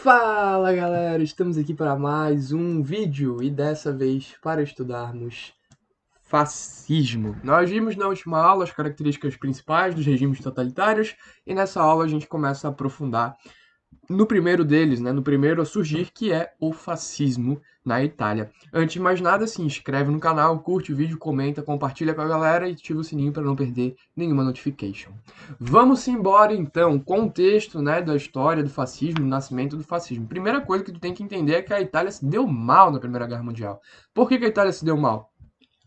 Fala galera, estamos aqui para mais um vídeo e dessa vez para estudarmos fascismo. Nós vimos na última aula as características principais dos regimes totalitários e nessa aula a gente começa a aprofundar no primeiro deles, né, no primeiro a surgir, que é o fascismo na Itália. Antes de mais nada, se inscreve no canal, curte o vídeo, comenta, compartilha com a galera e ativa o sininho para não perder nenhuma notification. Vamos embora então, contexto, né, da história do fascismo, do nascimento do fascismo. Primeira coisa que tu tem que entender é que a Itália se deu mal na Primeira Guerra Mundial. Por que a Itália se deu mal?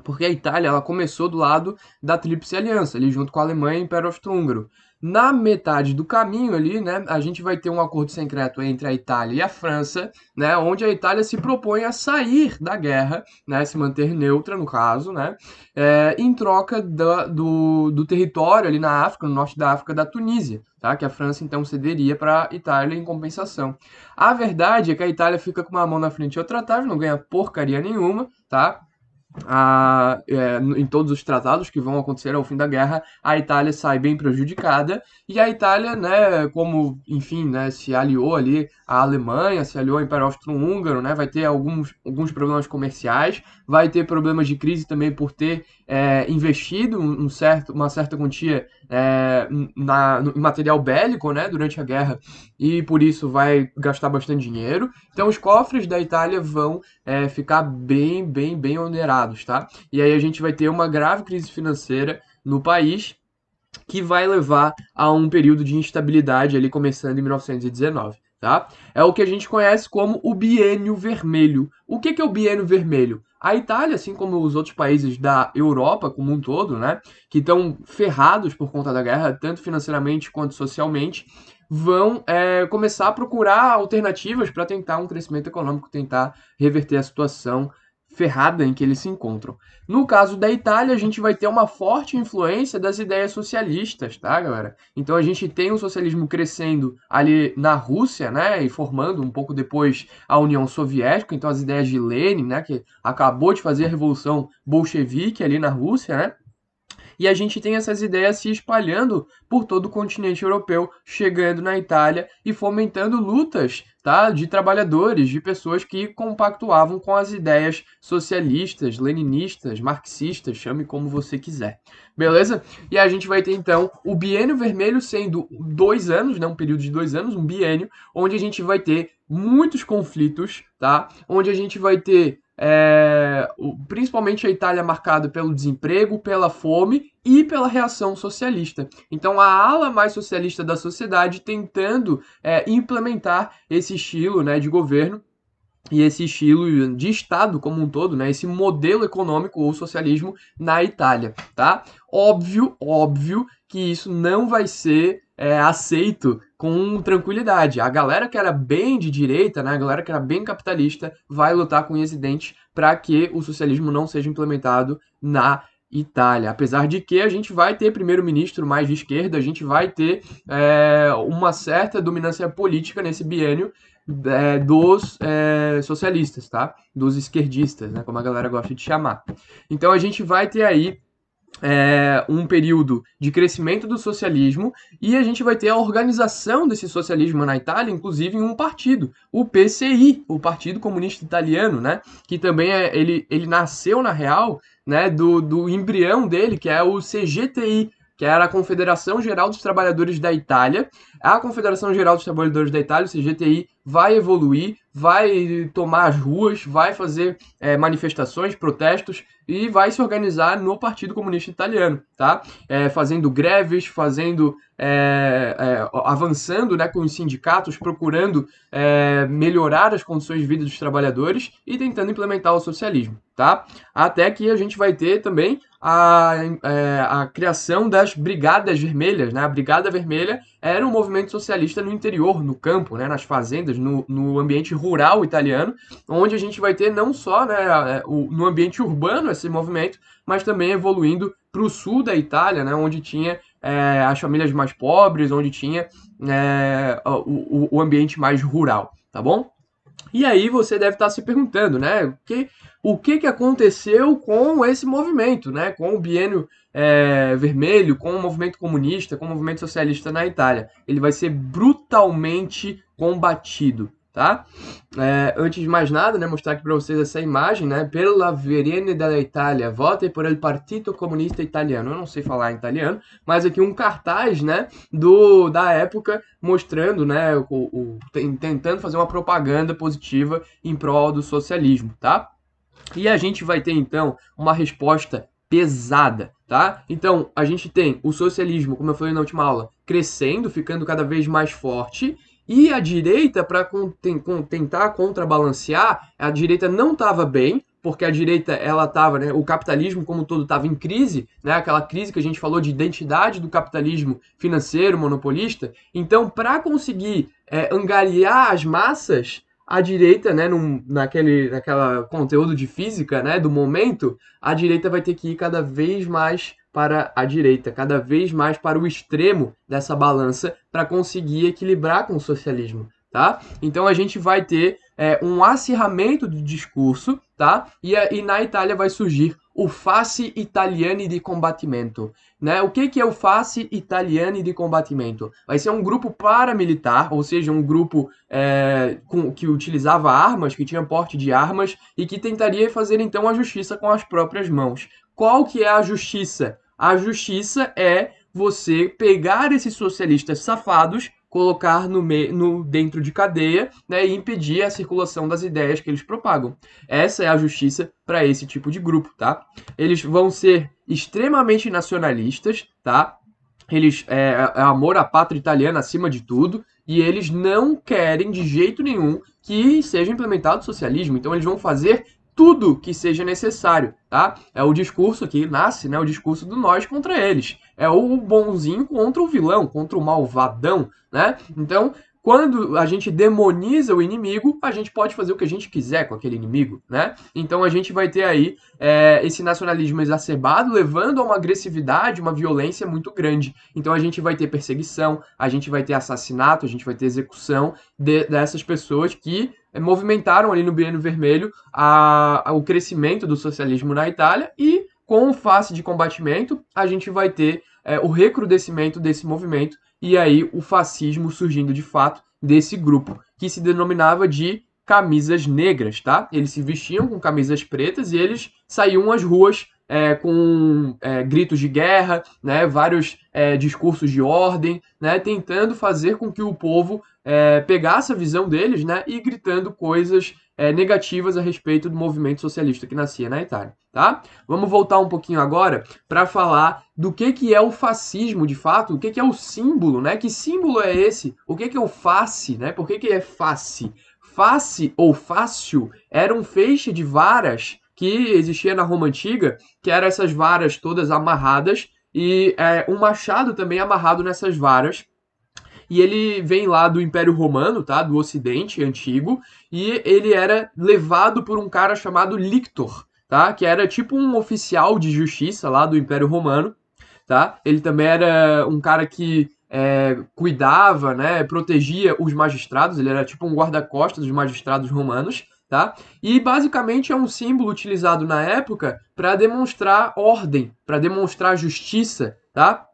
Porque a Itália ela começou do lado da Tríplice Aliança, ali junto com a Alemanha e o Império Austro-Húngaro. Na metade do caminho ali, né, a gente vai ter um acordo secreto entre a Itália e a França, né, onde a Itália se propõe a sair da guerra, né, se manter neutra no caso, né, em troca do território ali na África, no norte da África, da Tunísia, tá, que a França então cederia para a Itália em compensação. A verdade é que a Itália fica com uma mão na frente e outra atrás, não ganha porcaria nenhuma, tá? Em todos os tratados que vão acontecer ao fim da guerra, a Itália sai bem prejudicada, e a Itália, né, como, enfim, né, se aliou ali à Alemanha, se aliou ao Império Austro-Húngaro, né, vai ter alguns problemas comerciais, vai ter problemas de crise também por ter investido uma certa quantia em material bélico, né, durante a guerra, e por isso vai gastar bastante dinheiro. Então os cofres da Itália vão ficar bem onerados, tá? E aí a gente vai ter uma grave crise financeira no país que vai levar a um período de instabilidade ali começando em 1919, tá? É o que a gente conhece como o Biênio Vermelho. O que é o Biênio Vermelho? A Itália, assim como os outros países da Europa como um todo, né, que estão ferrados por conta da guerra, tanto financeiramente quanto socialmente, vão começar a procurar alternativas para tentar um crescimento econômico, tentar reverter a situação ferrada em que eles se encontram. No caso da Itália, a gente vai ter uma forte influência das ideias socialistas, tá, galera? Então a gente tem o socialismo crescendo ali na Rússia, né, e formando um pouco depois a União Soviética, então as ideias de Lenin, né, que acabou de fazer a revolução bolchevique ali na Rússia, né? E a gente tem essas ideias se espalhando por todo o continente europeu, chegando na Itália e fomentando lutas, tá, de trabalhadores, de pessoas que compactuavam com as ideias socialistas, leninistas, marxistas, chame como você quiser. Beleza? E a gente vai ter então o Biênio Vermelho sendo 2 anos, né, um período de 2 anos, um biênio, onde a gente vai ter muitos conflitos, tá? Onde a gente vai ter principalmente a Itália marcada pelo desemprego, pela fome e pela reação socialista. Então, a ala mais socialista da sociedade tentando implementar esse estilo, né, de governo e esse estilo de Estado como um todo, né, esse modelo econômico ou socialismo na Itália, tá? Óbvio que isso não vai ser aceito com tranquilidade. A galera que era bem de direita, né, a galera que era bem capitalista, vai lutar com unhas e dentes para que o socialismo não seja implementado na Itália. Apesar de que a gente vai ter primeiro-ministro mais de esquerda, a gente vai ter uma certa dominância política nesse biênio dos socialistas, tá? Dos esquerdistas, né? Como a galera gosta de chamar. Então a gente vai ter aí um período de crescimento do socialismo e a gente vai ter a organização desse socialismo na Itália, inclusive em um partido, o PCI, o Partido Comunista Italiano, né? Que também ele nasceu na real, né? Do embrião dele, que é o CGTI, que era a Confederação Geral dos Trabalhadores da Itália. A Confederação Geral dos Trabalhadores da Itália, o CGTI, vai evoluir, vai tomar as ruas, vai fazer manifestações, protestos e vai se organizar no Partido Comunista Italiano, tá? Fazendo greves, avançando, né, com os sindicatos, procurando melhorar as condições de vida dos trabalhadores e tentando implementar o socialismo, tá? Até que a gente vai ter também a criação das Brigadas Vermelhas, né? A Brigada Vermelha era um movimento socialista no interior, no campo, né, nas fazendas, no ambiente rural italiano, onde a gente vai ter não só, né, no ambiente urbano esse movimento, mas também evoluindo para o sul da Itália, né, onde tinha as famílias mais pobres, onde tinha o ambiente mais rural, tá bom? E aí você deve estar se perguntando, né, o que aconteceu com esse movimento, né, com o Biênio Vermelho, com o movimento comunista, com o movimento socialista na Itália. Ele vai ser brutalmente combatido, tá? Antes de mais nada, né, mostrar aqui para vocês essa imagem, né? Per l'avvenire della Italia, vote por il Partito Comunista Italiano. Eu não sei falar italiano, mas aqui um cartaz, né, da época mostrando, né, tentando fazer uma propaganda positiva em prol do socialismo, tá? E a gente vai ter, então, uma resposta pesada, tá? Então, a gente tem o socialismo, como eu falei na última aula, crescendo, ficando cada vez mais forte, e a direita, para tentar contrabalancear, a direita não estava bem, porque a direita, ela estava, né, o capitalismo como um todo estava em crise, né, aquela crise que a gente falou de identidade do capitalismo financeiro, monopolista. Então, para conseguir angariar as massas, a direita, né, naquela conteúdo de física, né, do momento, a direita vai ter que ir cada vez mais para a direita, cada vez mais para o extremo dessa balança para conseguir equilibrar com o socialismo, tá? Então a gente vai ter um acirramento do discurso, tá? E na Itália vai surgir o Fasci Italiani di Combattimento, né? O que é o Fasci Italiani di Combattimento? Vai ser um grupo paramilitar, ou seja, um grupo que utilizava armas, que tinha porte de armas e que tentaria fazer então a justiça com as próprias mãos. Qual que é a justiça? A justiça é você pegar esses socialistas safados, colocar dentro de cadeia, né, e impedir a circulação das ideias que eles propagam. Essa é a justiça para esse tipo de grupo, tá? Eles vão ser extremamente nacionalistas, tá? Eles é amor à pátria italiana acima de tudo, e eles não querem de jeito nenhum que seja implementado o socialismo. Então eles vão fazer tudo que seja necessário, tá? É o discurso que nasce, né? O discurso do nós contra eles. É o bonzinho contra o vilão, contra o malvadão, né? Então, quando a gente demoniza o inimigo, a gente pode fazer o que a gente quiser com aquele inimigo, né? Então a gente vai ter aí esse nacionalismo exacerbado levando a uma agressividade, uma violência muito grande. Então a gente vai ter perseguição, a gente vai ter assassinato, a gente vai ter execução dessas pessoas que movimentaram ali no Biênio Vermelho o crescimento do socialismo na Itália e com o Fasci de Combatimento a gente vai ter o recrudescimento desse movimento e aí o fascismo surgindo de fato desse grupo que se denominava de camisas negras, tá? Eles se vestiam com camisas pretas e eles saíam às ruas com gritos de guerra, né, vários discursos de ordem, né, tentando fazer com que o povo pegasse a visão deles, né, e gritando coisas negativas a respeito do movimento socialista que nascia na Itália, tá? Vamos voltar um pouquinho agora para falar do que é o fascismo de fato, o que é o símbolo, né? Que símbolo é esse? O que é o face, né? Por que é face? Face ou fácio era um feixe de varas que existia na Roma Antiga, que eram essas varas todas amarradas e um machado também amarrado nessas varas. E ele vem lá do Império Romano, tá? Do Ocidente Antigo, e ele era levado por um cara chamado Lictor, tá? Que era tipo um oficial de justiça lá do Império Romano, tá? Ele também era um cara que cuidava, né? Protegia os magistrados, ele era tipo um guarda-costas dos magistrados romanos, tá? E basicamente é um símbolo utilizado na época para demonstrar ordem, para demonstrar justiça, tá?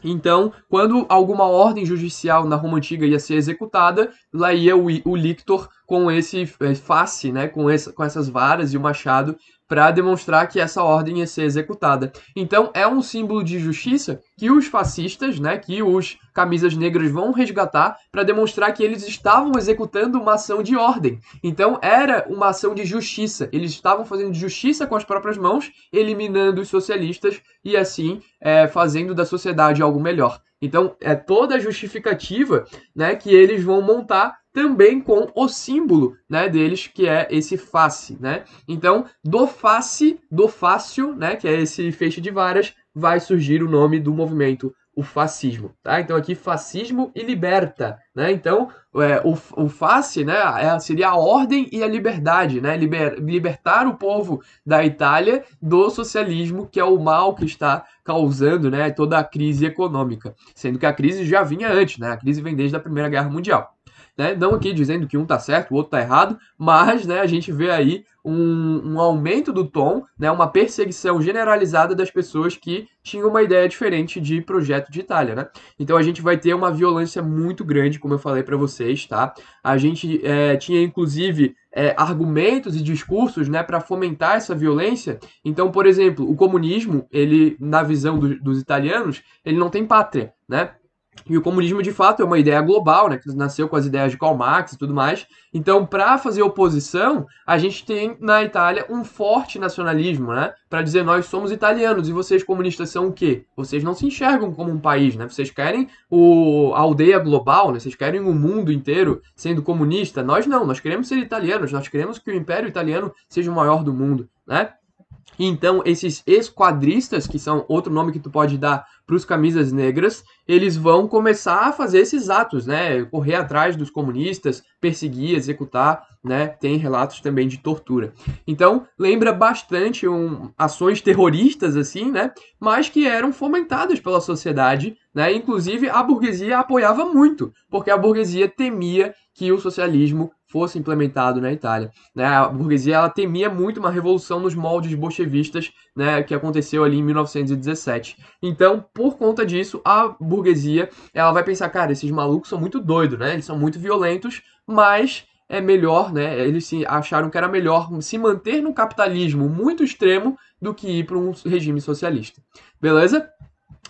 Então, quando alguma ordem judicial na Roma Antiga ia ser executada, lá ia o lictor com esse face, né, com essas varas e o machado, para demonstrar que essa ordem ia ser executada. Então, é um símbolo de justiça que os fascistas, né, que os camisas negras vão resgatar para demonstrar que eles estavam executando uma ação de ordem. Então, era uma ação de justiça. Eles estavam fazendo justiça com as próprias mãos, eliminando os socialistas e assim fazendo da sociedade algo melhor. Então, é toda a justificativa, né, que eles vão montar também com o símbolo, né, deles, que é esse face, né? Então, do fácio, né, que é esse feixe de varas, vai surgir o nome do movimento, o fascismo, tá? Então aqui fascismo e liberta, né? Então o face, né, seria a ordem e a liberdade, né? Libertar o povo da Itália do socialismo, que é o mal que está causando, né, toda a crise econômica, sendo que a crise já vinha antes, né? A crise vem desde a Primeira Guerra Mundial. né? Não aqui dizendo que um tá certo, o outro tá errado, mas, né, a gente vê aí um aumento do tom, né, uma perseguição generalizada das pessoas que tinham uma ideia diferente de projeto de Itália, né? Então a gente vai ter uma violência muito grande, como eu falei para vocês, tá? A gente tinha inclusive argumentos e discursos, né, para fomentar essa violência. Então, por exemplo, o comunismo, ele, na visão dos italianos, ele não tem pátria, né? E o comunismo, de fato, é uma ideia global, né, que nasceu com as ideias de Karl Marx e tudo mais. Então, para fazer oposição, a gente tem na Itália um forte nacionalismo, né, para dizer nós somos italianos e vocês comunistas são o quê? Vocês não se enxergam como um país, né? Vocês querem a aldeia global, né? Vocês querem o mundo inteiro sendo comunista. Nós não, nós queremos ser italianos, nós queremos que o Império Italiano seja o maior do mundo, né? Então, esses esquadristas, que são outro nome que tu pode dar para os camisas negras, eles vão começar a fazer esses atos, né? Correr atrás dos comunistas, perseguir, executar, né? Tem relatos também de tortura. Então, lembra bastante ações terroristas, assim, né? Mas que eram fomentadas pela sociedade, né? Inclusive, a burguesia apoiava muito, porque a burguesia temia que o socialismo fosse implementado na Itália, né? A burguesia ela temia muito uma revolução nos moldes bolchevistas, né, que aconteceu ali em 1917. Então, por conta disso, a burguesia ela vai pensar, cara, esses malucos são muito doidos, né? Eles são muito violentos, mas é melhor, né? Eles acharam que era melhor se manter no capitalismo muito extremo do que ir para um regime socialista. Beleza?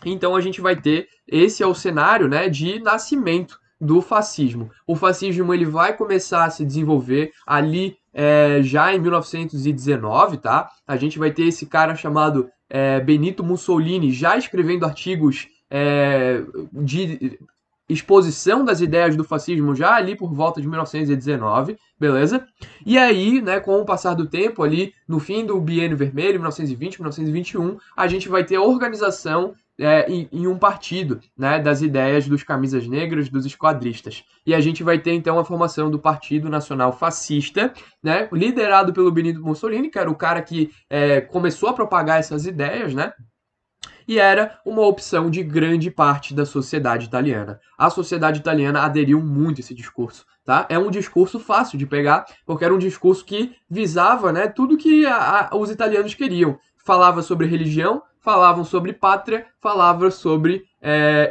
Então a gente vai ter esse é o cenário, né, de nascimento do fascismo. O fascismo ele vai começar a se desenvolver ali já em 1919, tá? A gente vai ter esse cara chamado Benito Mussolini já escrevendo artigos de exposição das ideias do fascismo já ali por volta de 1919, beleza? E aí, né, com o passar do tempo ali, no fim do Biênio Vermelho, 1920, 1921, a gente vai ter a organização em um partido, né, das ideias dos camisas negras, dos esquadristas. E a gente vai ter então a formação do Partido Nacional Fascista, né, liderado pelo Benito Mussolini, que era o cara que começou a propagar essas ideias, né? E era uma opção de grande parte da sociedade italiana. A sociedade italiana aderiu muito a esse discurso. Tá? É um discurso fácil de pegar, porque era um discurso que visava, né, tudo que os italianos queriam. Falava sobre religião, falavam sobre pátria, falava sobre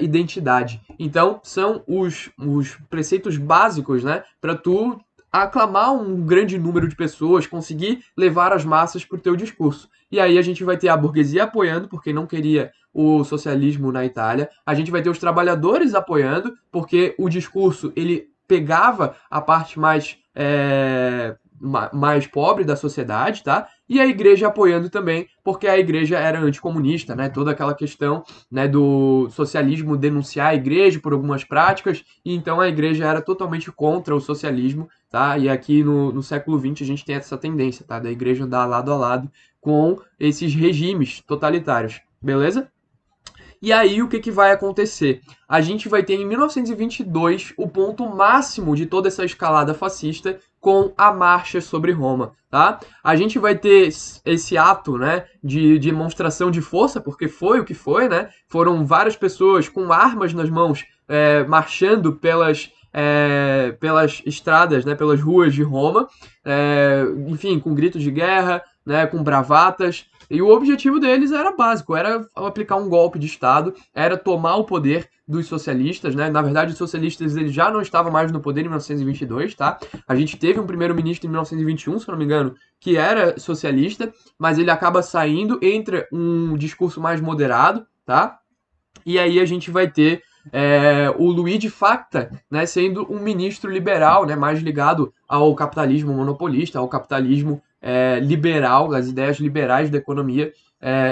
identidade. Então, são os preceitos básicos, né, para tu aclamar um grande número de pessoas, conseguir levar as massas para o teu discurso. E aí a gente vai ter a burguesia apoiando, porque não queria o socialismo na Itália. A gente vai ter os trabalhadores apoiando, porque o discurso ele pegava a parte mais pobre da sociedade, tá? E a igreja apoiando também, porque a igreja era anticomunista, né? Toda aquela questão, né, do socialismo denunciar a igreja por algumas práticas, e então a igreja era totalmente contra o socialismo, tá? E aqui no século XX a gente tem essa tendência, tá? Da igreja andar lado a lado com esses regimes totalitários, beleza? E aí o que vai acontecer? A gente vai ter em 1922 o ponto máximo de toda essa escalada fascista com a marcha sobre Roma, tá? A gente vai ter esse ato, né, de demonstração de força, porque foi o que foi, né? Foram várias pessoas com armas nas mãos marchando pelas estradas, né, pelas ruas de Roma, enfim, com gritos de guerra, né, com bravatas. E o objetivo deles era básico, era aplicar um golpe de Estado, era tomar o poder dos socialistas, né? Na verdade, os socialistas eles já não estavam mais no poder em 1922, tá? A gente teve um primeiro-ministro em 1921, se eu não me engano, que era socialista, mas ele acaba saindo, entra um discurso mais moderado, tá? E aí a gente vai ter o Luigi Facta, né, sendo um ministro liberal, né, mais ligado ao capitalismo monopolista, ao capitalismo liberal, as ideias liberais da economia.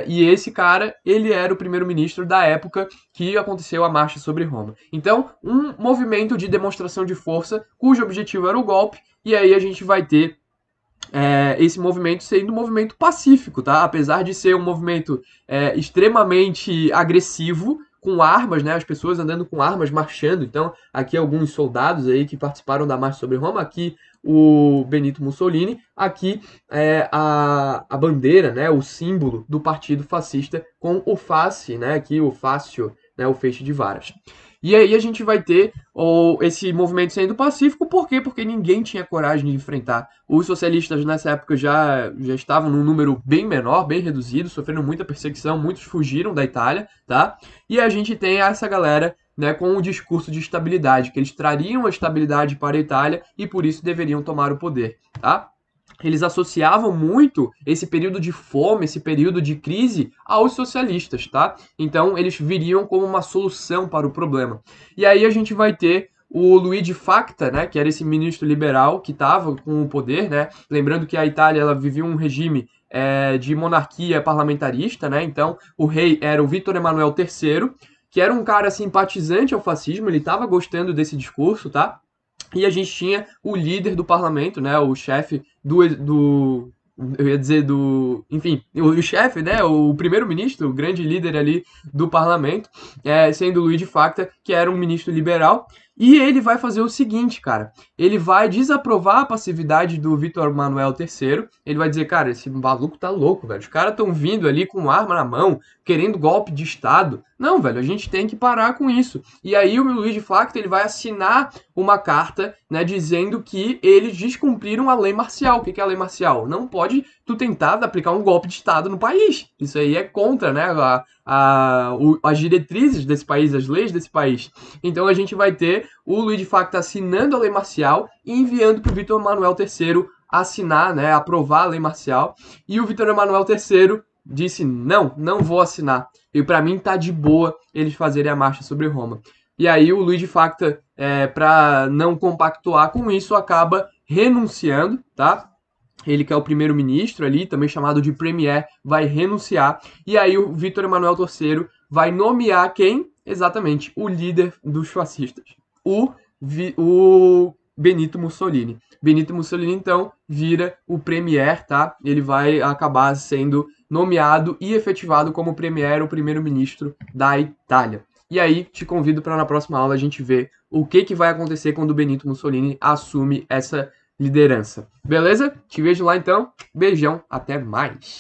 E esse cara, ele era o primeiro-ministro da época que aconteceu a marcha sobre Roma. Então, um movimento de demonstração de força, cujo objetivo era o golpe, e aí a gente vai ter esse movimento sendo um movimento pacífico, tá? Apesar de ser um movimento extremamente agressivo, com armas, né? As pessoas andando com armas, marchando. Então, aqui alguns soldados aí que participaram da marcha sobre Roma, aqui o Benito Mussolini, aqui a bandeira, né? O símbolo do partido fascista com o face, né? Aqui o fácio, né? O feixe de varas. E aí a gente vai ter esse movimento sendo pacífico, por quê? Porque ninguém tinha coragem de enfrentar. Os socialistas nessa época já estavam num número bem menor, bem reduzido, sofrendo muita perseguição, muitos fugiram da Itália, tá? E a gente tem essa galera, né, com um discurso de estabilidade, que eles trariam a estabilidade para a Itália e por isso deveriam tomar o poder, tá? Eles associavam muito esse período de fome, esse período de crise aos socialistas, tá? Então eles viriam como uma solução para o problema. E aí a gente vai ter o Luigi Facta, né, que era esse ministro liberal que estava com o poder, né? Lembrando que a Itália ela vivia um regime de monarquia parlamentarista, né? Então o rei era o Vítor Emanuel III, que era um cara simpatizante ao fascismo, ele estava gostando desse discurso, tá? E a gente tinha o líder do parlamento, né, o chefe eu ia dizer enfim, o chefe, né, o primeiro-ministro, o grande líder ali do parlamento, sendo o Luigi Facta, que era um ministro liberal, e ele vai fazer o seguinte, cara, ele vai desaprovar a passividade do Vítor Manuel III, ele vai dizer, cara, esse maluco tá louco, velho, os caras estão vindo ali com arma na mão, querendo golpe de Estado, não, velho, a gente tem que parar com isso. E aí o Luigi Facta, ele vai assinar uma carta, né, dizendo que eles descumpriram a lei marcial. O que é a lei marcial? Não pode tu tentar aplicar um golpe de Estado no país. Isso aí é contra, né, as diretrizes desse país, as leis desse país. Então a gente vai ter o Luigi Facta assinando a lei marcial e enviando para o Vítor Emanuel III assinar, né, aprovar a lei marcial. E o Vítor Emanuel III disse, não vou assinar. E para mim tá de boa eles fazerem a marcha sobre Roma. E aí o Luigi Facta, para não compactuar com isso, acaba renunciando, tá? Ele que é o primeiro-ministro ali, também chamado de premier, vai renunciar. E aí o Vítor Emanuel III vai nomear quem? Exatamente, o líder dos fascistas. O Benito Mussolini. Benito Mussolini, então, vira o premier, tá? Ele vai acabar sendo nomeado e efetivado como premier, o primeiro-ministro da Itália. E aí, te convido para na próxima aula a gente ver o que vai acontecer quando o Benito Mussolini assume essa liderança. Beleza? Te vejo lá então. Beijão, até mais.